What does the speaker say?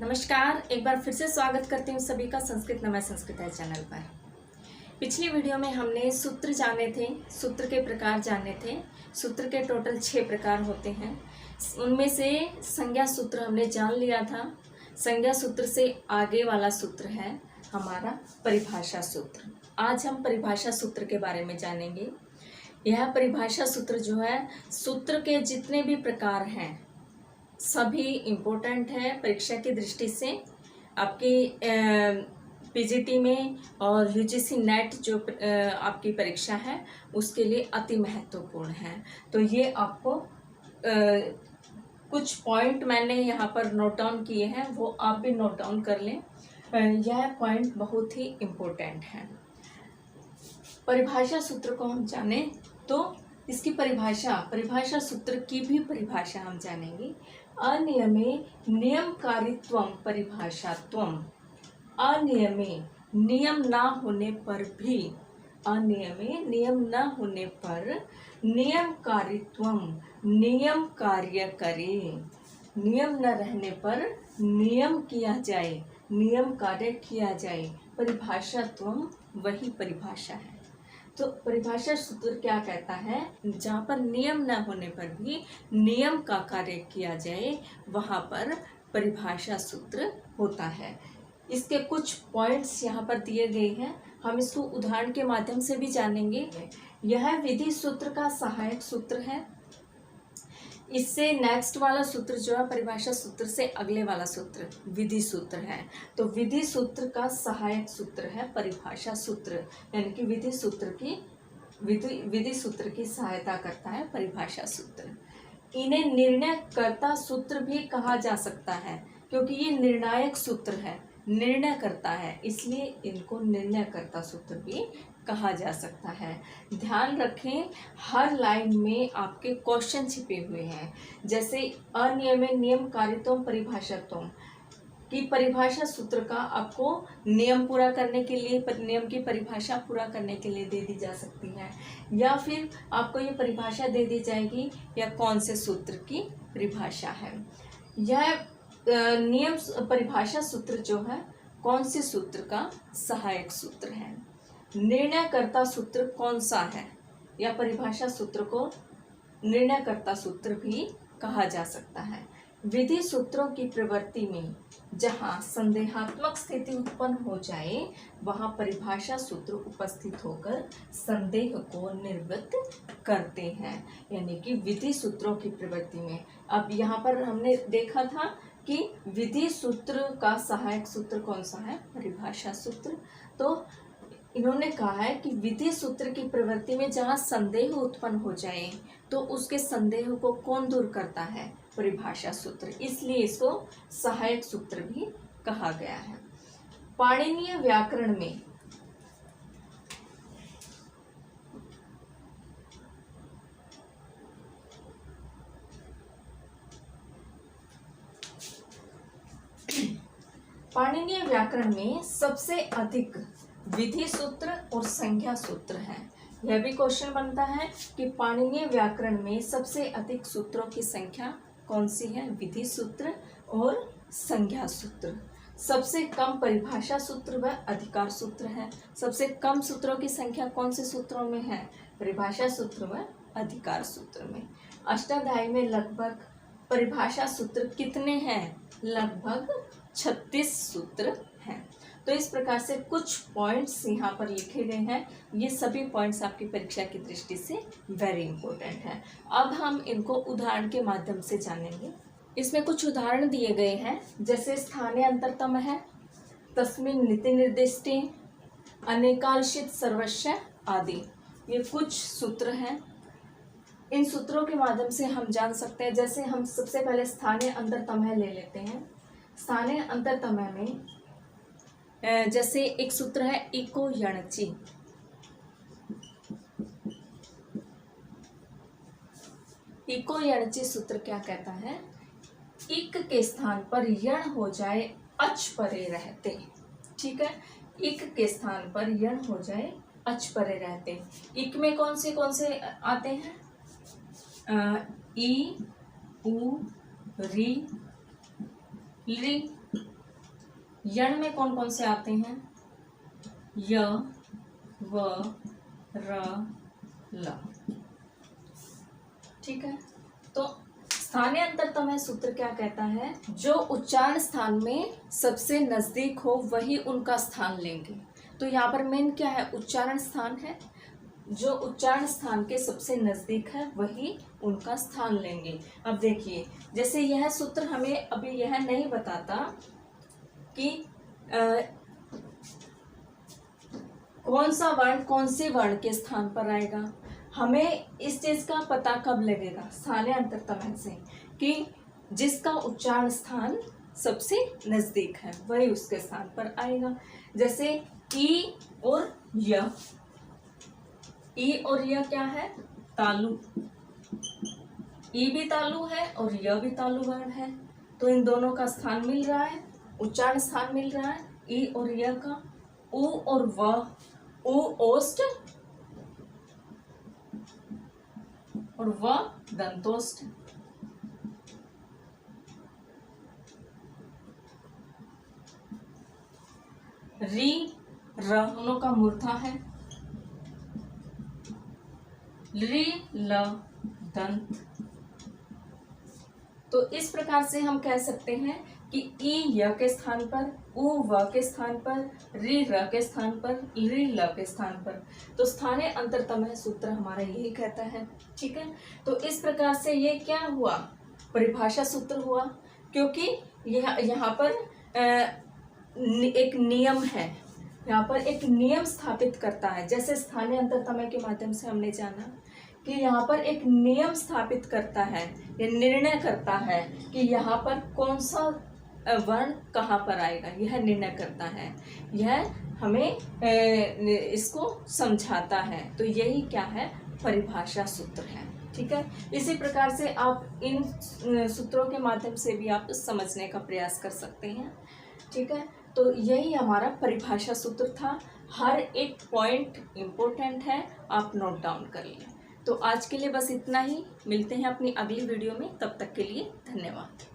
नमस्कार, एक बार फिर से स्वागत करती हूँ सभी का संस्कृत नमय संस्कृत है चैनल पर। पिछली वीडियो में हमने सूत्र जाने थे, सूत्र के प्रकार जाने थे। सूत्र के टोटल 6 प्रकार होते हैं। उनमें से संज्ञा सूत्र हमने जान लिया था। संज्ञा सूत्र से आगे वाला सूत्र है हमारा परिभाषा सूत्र। आज हम परिभाषा सूत्र के बारे में जानेंगे। यह परिभाषा सूत्र जो है, सूत्र के जितने भी प्रकार हैं सभी इम्पोर्टेंट है परीक्षा की दृष्टि से। आपकी पीजीटी में और यूजीसी नेट जो आपकी परीक्षा है उसके लिए अति महत्वपूर्ण है। तो ये आपको कुछ पॉइंट मैंने यहाँ पर नोट डाउन किए हैं, वो आप भी नोट डाउन कर लें। यह पॉइंट बहुत ही इम्पोर्टेंट है। परिभाषा सूत्र को हम जाने तो इसकी परिभाषा सूत्र की भी परिभाषा हम जानेंगे। अनियमे नियमकारित्वम परिभाषात्वम। अनियमे नियम ना होने पर भी, अनियमे नियम न होने पर नियमकारित्वम नियम कार्य करे। नियम न रहने पर नियम किया जाए, नियम कार्य किया जाए। परिभाषात्वम वही परिभाषा है। तो परिभाषा सूत्र क्या कहता है? जहाँ पर नियम न होने पर भी नियम का कार्य किया जाए वहाँ पर परिभाषा सूत्र होता है। इसके कुछ पॉइंट्स यहाँ पर दिए गए हैं, हम इसको उदाहरण के माध्यम से भी जानेंगे। यह विधि सूत्र का सहायक सूत्र है। इससे नेक्स्ट वाला सूत्र जो है परिभाषा सूत्र से अगले वाला सूत्र विधि सूत्र है। तो विधि सूत्र का सहायक सूत्र है परिभाषा सूत्र, यानी कि विधि सूत्र की सहायता करता है परिभाषा सूत्र। इन्हें निर्णयकर्ता सूत्र भी कहा जा सकता है, क्योंकि ये निर्णायक सूत्र है, निर्णय करता है, इसलिए इनको निर्णयकर्ता सूत्र भी कहा जा सकता है। ध्यान रखें, हर लाइन में आपके क्वेश्चन छिपे हुए हैं। जैसे अनियमे नियमकारित्वम परिभाषात्वम की परिभाषा सूत्र का आपको नियम पूरा करने के लिए, नियम की परिभाषा पूरा करने के लिए दे दी जा सकती है, या फिर आपको ये परिभाषा दे दी जाएगी या कौन से सूत्र की परिभाषा है। यह नियम परिभाषा सूत्र जो है कौन से सूत्र का सहायक सूत्र है। निर्णयकर्ता सूत्र कौन सा है, या परिभाषा सूत्र को निर्णयकर्ता सूत्र भी कहा जा सकता है। विधि सूत्रों की प्रवृत्ति में जहाँ संदेहात्मक स्थिति उत्पन्न हो जाए वहाँ परिभाषा सूत्र उपस्थित होकर संदेह को निवृत्त करते हैं, यानी कि विधि सूत्रों की प्रवृत्ति में। अब यहाँ पर हमने देखा था कि विधि सूत्र का सहायक सूत्र कौन सा है? परिभाषा सूत्र। तो इन्होंने कहा है कि विधि सूत्र की प्रवृत्ति में जहाँ संदेह उत्पन्न हो जाए तो उसके संदेह को कौन दूर करता है? परिभाषा सूत्र, इसलिए इसको सहायक सूत्र भी कहा गया है। पाणिनीय व्याकरण में सबसे अधिक विधि सूत्र और संज्ञा सूत्र है। यह भी क्वेश्चन बनता है कि पाणिनीय व्याकरण में सबसे अधिक सूत्रों की संख्या कौन सी है? विधि सूत्र और संज्ञा सूत्र। सबसे कम परिभाषा सूत्र व अधिकार सूत्र है। सबसे कम सूत्रों की संख्या कौन से सूत्रों में है? परिभाषा सूत्र व अधिकार सूत्र में। अष्टाध्यायी में लगभग परिभाषा सूत्र कितने हैं? लगभग 36 सूत्र हैं। तो इस प्रकार से कुछ पॉइंट्स यहाँ पर लिखे गए हैं। ये सभी पॉइंट्स आपकी परीक्षा की दृष्टि से वेरी इंपॉर्टेंट है। अब हम इनको उदाहरण के माध्यम से जानेंगे। इसमें कुछ उदाहरण दिए गए हैं, जैसे स्थाने अंतरतम है, तस्मिन् नीति निर्दिष्टे, अनेकालशित सर्वस्य आदि। ये कुछ सूत्र हैं। इन सूत्रों के माध्यम से हम जान सकते हैं। जैसे हम सबसे पहले स्थाने अंतरतम ले लेते हैं। स्थाने अंतरतम में जैसे एक सूत्र है इको यणचि। इको यणचि सूत्र क्या कहता है? इक के स्थान पर यण हो जाए अच परे रहते। ठीक है, इक के स्थान पर यण हो जाए अच परे रहते। इक में कौन से आते हैं? ई, उ, री, ली, यण में कौन कौन से आते हैं? य, व, र, ल। ठीक है, तो स्थानीय अंतरतम सूत्र क्या कहता है? जो उच्चारण स्थान में सबसे नजदीक हो वही उनका स्थान लेंगे। तो यहाँ पर मेन क्या है? उच्चारण स्थान है। जो उच्चारण स्थान के सबसे नजदीक है वही उनका स्थान लेंगे। अब देखिए, जैसे यह सूत्र हमें अभी यह नहीं बताता कि कौन सा वर्ण कौन से वर्ण के स्थान पर आएगा। हमें इस चीज का पता कब लगेगा? स्थानीय अंतरतम से, कि जिसका उच्चारण स्थान सबसे नजदीक है वही उसके स्थान पर आएगा। जैसे ई और य, ई और य क्या है? तालु। ई भी तालु है और य भी तालु वर्ण है, तो इन दोनों का स्थान मिल रहा है, उच्चारण स्थान मिल रहा है ई और य का। उ और व, उ ओष्ठ और व दंतोष्ठ। री, र दोनों का मूर्धा है। री, ल दंत। तो इस प्रकार से हम कह सकते हैं कि ई य के स्थान पर, उ व के स्थान पर, री र के स्थान पर, री ल के स्थान पर। तो स्थानीय अंतरतम सूत्र हमारा यही कहता है। ठीक है, तो इस प्रकार से ये क्या हुआ? परिभाषा सूत्र हुआ, क्योंकि यहाँ पर एक नियम है, यहाँ पर एक नियम स्थापित करता है। जैसे स्थानीय अंतरतम के माध्यम से हमने जाना कि यहाँ पर एक नियम स्थापित करता है, ये निर्णय करता है कि यहाँ पर कौन सा वर्ण कहाँ पर आएगा, यह निर्णय करता है, यह हमें इसको समझाता है। तो यही क्या है? परिभाषा सूत्र है। ठीक है, इसी प्रकार से आप इन सूत्रों के माध्यम से भी आप समझने का प्रयास कर सकते हैं। ठीक है, तो यही हमारा परिभाषा सूत्र था। हर एक पॉइंट इम्पोर्टेंट है, आप नोट डाउन कर लें। तो आज के लिए बस इतना ही, मिलते हैं अपनी अगली वीडियो में, तब तक के लिए धन्यवाद।